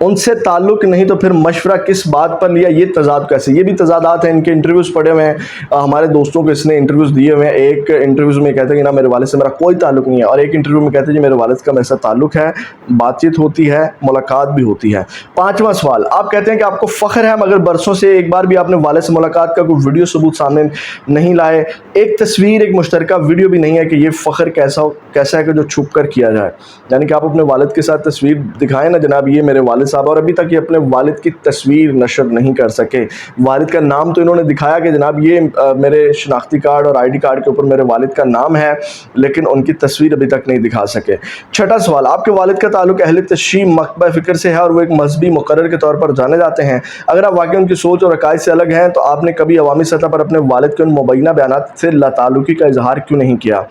ان سے تعلق نہیں تو پھر مشورہ کس بات پر لیا, یہ تضاد کیسے؟ یہ بھی تضادات ہیں, ان کے انٹرویوز پڑے ہوئے ہیں, ہمارے دوستوں کو اس نے انٹرویوز دیے ہوئے ہیں. ایک انٹرویوز میں کہتے ہیں کہ نا میرے والد سے میرا کوئی تعلق نہیں ہے, اور ایک انٹرویو میں کہتے ہیں جی میرے والد کا میرے ساتھ تعلق ہے, بات چیت ہوتی ہے, ملاقات بھی ہوتی ہے. 5واں سوال, آپ کہتے ہیں کہ آپ کو فخر ہے مگر برسوں سے ایک بار بھی آپ نے والد سے ملاقات کا کوئی ویڈیو ثبوت سامنے نہیں لائے, ایک تصویر, ایک مشترکہ ویڈیو بھی نہیں ہے کہ یہ فخر کیسا ہے کہ جو چھپ کر کیا جائے. یعنی کہ آپ اپنے والد کے ساتھ تصویر دکھائیں نا جناب, یہ میرے والد صاحب, اور ابھی تک یہ اپنے والد کی تصویر نشر نہیں کر سکے. والد کا نام تو انہوں نے دکھایا کہ جناب یہ میرے شناختی کارڈ اور آئی ڈی کارڈ کے اوپر میرے والد کا نام ہے, لیکن ان کی تصویر ابھی تک نہیں دکھا سکے. 6واں سوال, آپ کے والد کا تعلق اہل تشیع مکتبہ فکر سے ہے اور وہ ایک مذہبی مقرر کے طور پر جانے جاتے ہیں. اگر آپ واقعی ان کی سوچ اور عقائد سے الگ ہیں تو آپ نے کبھی عوامی سطح پر اپنے والد کے ان مبینہ بیانات سے لاتعلقی کا اظہار کیوں نہیں کیا؟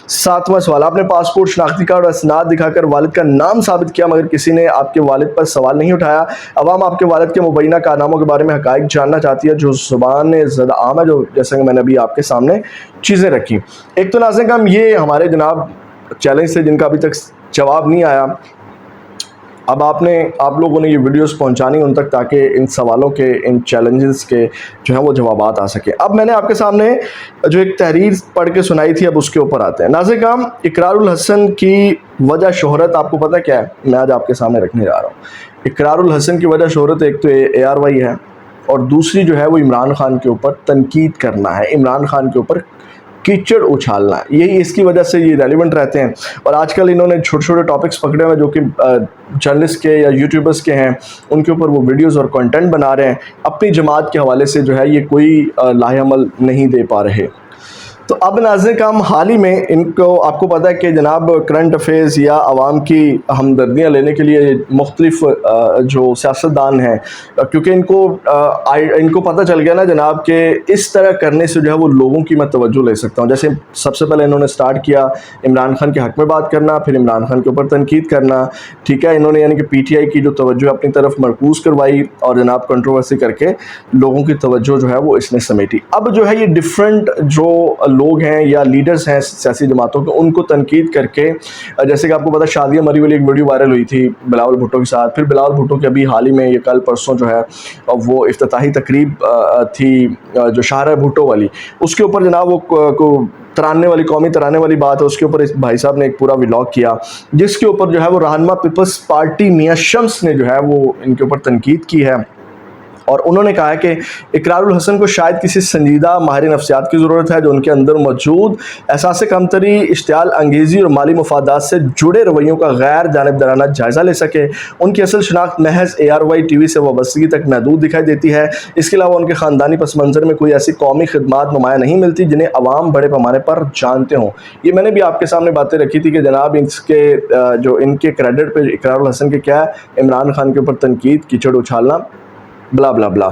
7واں سوال, آپ نے پاسپورٹ, شناختی کارڈ اور اسناد دکھا کر والد کا نام ثابت کیا مگر کسی نے آپ کے والد پر سوال نہیں اٹھایا. عوام آپ کے والد کے مبینہ کارناموں کے بارے میں حقائق جاننا چاہتی ہے جو زبان زدہ عام ہے, جو جیسے کہ میں نے ابھی آپ کے سامنے چیزیں رکھی. ایک تو ناظرین کرام یہ ہمارے جناب چیلنج سے جن کا ابھی تک جواب نہیں آیا, اب آپ لوگوں نے یہ ویڈیوز پہنچانی ان تک تاکہ ان سوالوں کے, ان چیلنجز کے جو ہیں وہ جوابات آ سکیں. اب میں نے آپ کے سامنے جو ایک تحریر پڑھ کے سنائی تھی, اب اس کے اوپر آتے ہیں. ناظرین کرام, اقرار الحسن کی وجہ شہرت آپ کو پتہ کیا ہے؟ میں آج آپ کے سامنے رکھنے جا رہا ہوں. اقرار الحسن کی وجہ شہرت ایک تو ARY ہے, اور دوسری جو ہے وہ عمران خان کے اوپر تنقید کرنا ہے, عمران خان کے اوپر کیچڑ اچھالنا ہے. یہی اس کی وجہ سے یہ ریلیونٹ رہتے ہیں. اور آج کل انہوں نے چھوٹے چھوٹے ٹاپکس پکڑے ہوئے جو کہ جرنلسٹ کے یا یوٹیوبرس کے ہیں, ان کے اوپر وہ ویڈیوز اور کنٹینٹ بنا رہے ہیں. اپنی جماعت کے حوالے سے جو ہے یہ کوئی لاہ عمل نہیں دے پا رہے. تو اب ناظرین کرام, حال ہی میں ان کو, آپ کو پتہ ہے کہ جناب کرنٹ افیئرز یا عوام کی ہمدردیاں لینے کے لیے مختلف جو سیاستدان ہیں, کیونکہ ان کو پتہ چل گیا نا جناب کہ اس طرح کرنے سے جو ہے وہ لوگوں کی میں توجہ لے سکتا ہوں. جیسے سب سے پہلے انہوں نے سٹارٹ کیا عمران خان کے حق میں بات کرنا, پھر عمران خان کے اوپر تنقید کرنا, ٹھیک ہے. انہوں نے یعنی کہ PTI کی جو توجہ اپنی طرف مرکوز کروائی اور جناب کنٹروورسی کر کے لوگوں کی توجہ جو ہے وہ اس نے سمیٹی. اب جو ہے یہ ڈفرینٹ جو لوگ ہیں یا لیڈرز ہیں سیاسی جماعتوں کے, ان کو تنقید کر کے, جیسے کہ آپ کو پتا شادیہ مری والی ایک ویڈیو وائرل ہوئی تھی بلاول بھٹو کے ساتھ, پھر بلاول بھٹو کے ابھی حال ہی میں یہ کل پرسوں جو ہے وہ افتتاحی تقریب تھی جو شاہراہ بھٹو والی, اس کے اوپر جناب وہ ترانے والی, قومی ترانے والی بات ہے, اس کے اوپر اس بھائی صاحب نے ایک پورا ولاگ کیا جس کے اوپر جو ہے وہ رہنما پیپلز پارٹی میاں شمس نے جو ہے وہ ان کے اوپر تنقید کی ہے. اور انہوں نے کہا کہ اقرار الحسن کو شاید کسی سنجیدہ ماہر نفسیات کی ضرورت ہے جو ان کے اندر موجود احساس کمتری, اشتعال انگیزی اور مالی مفادات سے جڑے رویوں کا غیر جانبدارانہ جائزہ لے سکے. ان کی اصل شناخت محض ARY TV سے وابستگی تک محدود دکھائی دیتی ہے. اس کے علاوہ ان کے خاندانی پس منظر میں کوئی ایسی قومی خدمات نمایاں نہیں ملتی جنہیں عوام بڑے پیمانے پر جانتے ہوں. یہ میں نے بھی آپ کے سامنے باتیں رکھی تھی کہ جناب ان کے کریڈٹ پہ اقرار الحسن کے کیا ہے, عمران خان کے اوپر تنقید, کیچڑ اچھالنا, بلا بلا بلا.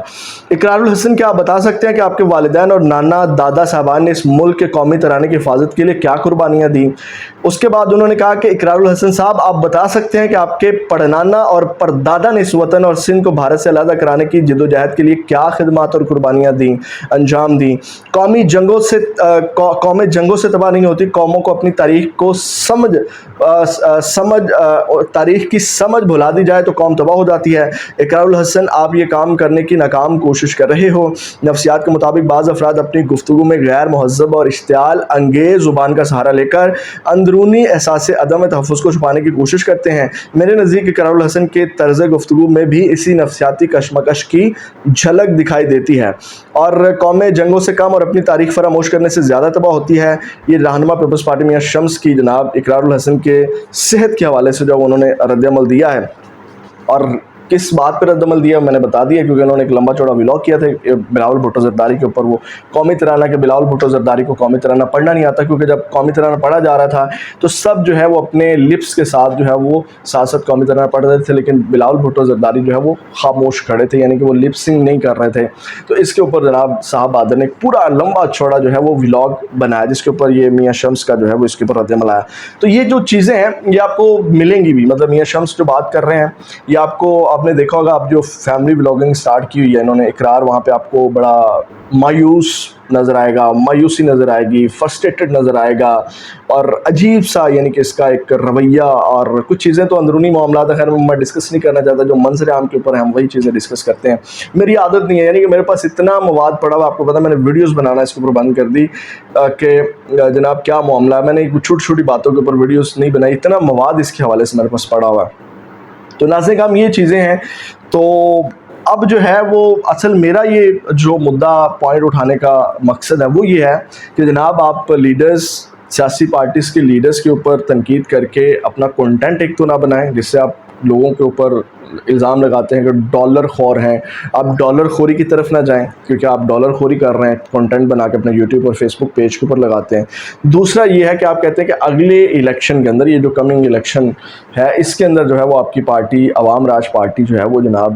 اقرار الحسن کیا آپ بتا سکتے ہیں کہ آپ کے والدین اور نانا دادا صاحبان نے اس ملک کے قومی ترانے کی حفاظت کے لیے کیا قربانیاں دیں؟ اس کے بعد انہوں نے کہا کہ اقرار الحسن صاحب آپ بتا سکتے ہیں کہ آپ کے پڑنانا اور پردادا نے اس وطن اور سندھ کو بھارت سے علیحدہ کرانے کی جدوجہد کے لیے کیا خدمات اور قربانیاں دیں, انجام دیں؟ قومیں جنگوں سے تباہ نہیں ہوتی, قوموں کو اپنی تاریخ کو تاریخ کی سمجھ بھلا دی جائے تو قوم تباہ ہو جاتی ہے. اقرار الحسن آپ یہ کام کرنے کی ناکام کوشش کر رہے ہو. نفسیات کے مطابق بعض افراد اپنی گفتگو میں غیر مہذب اور اشتعال انگیز زبان کا سہارا لے کر اندرونی احساس عدم تحفظ کو چھپانے کی کوشش کرتے ہیں. میرے نزدیک اقرار الحسن کے طرز گفتگو میں بھی اسی نفسیاتی کشمکش کی جھلک دکھائی دیتی ہے, اور قومیں جنگوں سے کم اور اپنی تاریخ فراموش کرنے سے زیادہ تباہ ہوتی ہے. یہ رہنما پیپلز پارٹی میاں شمس کی جناب اقرار الحسن کے صحت کے حوالے سے جو انہوں نے رد عمل دیا ہے, اور کس بات پر رد عمل دیا میں نے بتا دیا, کیونکہ انہوں نے ایک لمبا چوڑا ولاگ کیا تھا بلاول بھٹو زرداری کے اوپر. وہ قومی ترانہ کے بلاول بھٹو زرداری کو قومی ترانہ پڑھنا نہیں آتا, کیونکہ جب قومی ترانہ پڑھا جا رہا تھا تو سب جو ہے وہ اپنے لپس کے ساتھ جو ہے وہ ساتھ قومی ترانہ پڑھ رہے تھے, لیکن بلاول بھٹو زرداری جو ہے وہ خاموش کھڑے تھے, یعنی کہ وہ لپ سنگ نہیں کر رہے تھے. تو اس کے اوپر جناب صاحب بہادر نے ایک پورا لمبا چوڑا جو ہے وہ ولاگ بنایا جس کے اوپر یہ میاں شمس کا جو ہے وہ اس کے اوپر رد عمل آیا. تو یہ جو چیزیں ہیں یہ آپ کو ملیں گی بھی, مطلب میاں شمس جو بات کر رہے ہیں یہ آپ کو آپ نے دیکھا ہوگا, اب جو فیملی بلاگنگ سٹارٹ کی ہوئی ہے انہوں نے, اقرار, وہاں پہ آپ کو بڑا مایوس نظر آئے گا, مایوسی نظر آئے گی, فرسٹریٹڈ نظر آئے گا, اور عجیب سا یعنی کہ اس کا ایک رویہ, اور کچھ چیزیں تو اندرونی معاملات ہے, خیر میں ڈسکس نہیں کرنا چاہتا, جو منظر عام کے اوپر ہم وہی چیزیں ڈسکس کرتے ہیں. میری عادت نہیں ہے, یعنی کہ میرے پاس اتنا مواد پڑا ہوا, آپ کو پتا میں نے ویڈیوز بنانا اس کے اوپر بند کر دی کہ جناب کیا معاملہ ہے, میں نے چھوٹی چھوٹی باتوں کے اوپر ویڈیوز نہیں بنائی, اتنا مواد اس کے حوالے سے میرے پاس پڑا ہوا ہے. تو ناظرین کرام یہ چیزیں ہیں. تو اب جو ہے وہ اصل میرا یہ جو مدعا پوائنٹ اٹھانے کا مقصد ہے وہ یہ ہے کہ جناب آپ لیڈرز, سیاسی پارٹیز کے لیڈرز کے اوپر تنقید کر کے اپنا کنٹینٹ ایک تو نہ بنائیں جس سے آپ لوگوں کے اوپر الزام لگاتے ہیں کہ ڈالر خور ہیں. آپ ڈالر خوری کی طرف نہ جائیں, کیونکہ آپ ڈالر خوری کر رہے ہیں کنٹینٹ بنا کے اپنے یوٹیوب اور فیس بک پیج کے اوپر لگاتے ہیں. دوسرا یہ ہے کہ آپ کہتے ہیں کہ اگلے الیکشن کے اندر, یہ جو کمنگ الیکشن ہے اس کے اندر جو ہے وہ آپ کی پارٹی عوام راج پارٹی جو ہے وہ جناب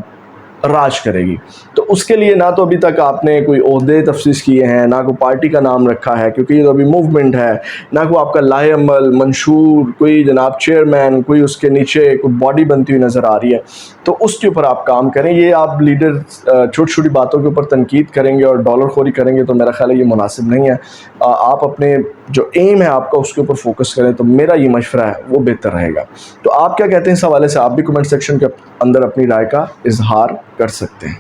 راج کرے گی. تو اس کے لیے نہ تو ابھی تک آپ نے کوئی عہدے تفصیص کیے ہیں, نہ کوئی پارٹی کا نام رکھا ہے کیونکہ یہ تو ابھی موومنٹ ہے, نہ کوئی آپ کا لاہے عمل منشور, کوئی جناب چیئرمین, کوئی اس کے نیچے کوئی باڈی بنتی ہوئی نظر آ رہی ہے. تو اس کے اوپر آپ کام کریں. یہ آپ لیڈر چھوٹی چھوٹی باتوں کے اوپر تنقید کریں گے اور ڈالر خوری کریں گے تو میرا خیال ہے یہ مناسب نہیں ہے. آپ اپنے جو ایم ہے آپ کا اس کے اوپر فوکس کریں, تو میرا یہ مشورہ ہے وہ بہتر رہے گا. تو آپ کیا کہتے ہیں اس حوالے سے, آپ بھی کمنٹ سیکشن کے اندر اپنی رائے کا اظہار کر سکتے ہیں.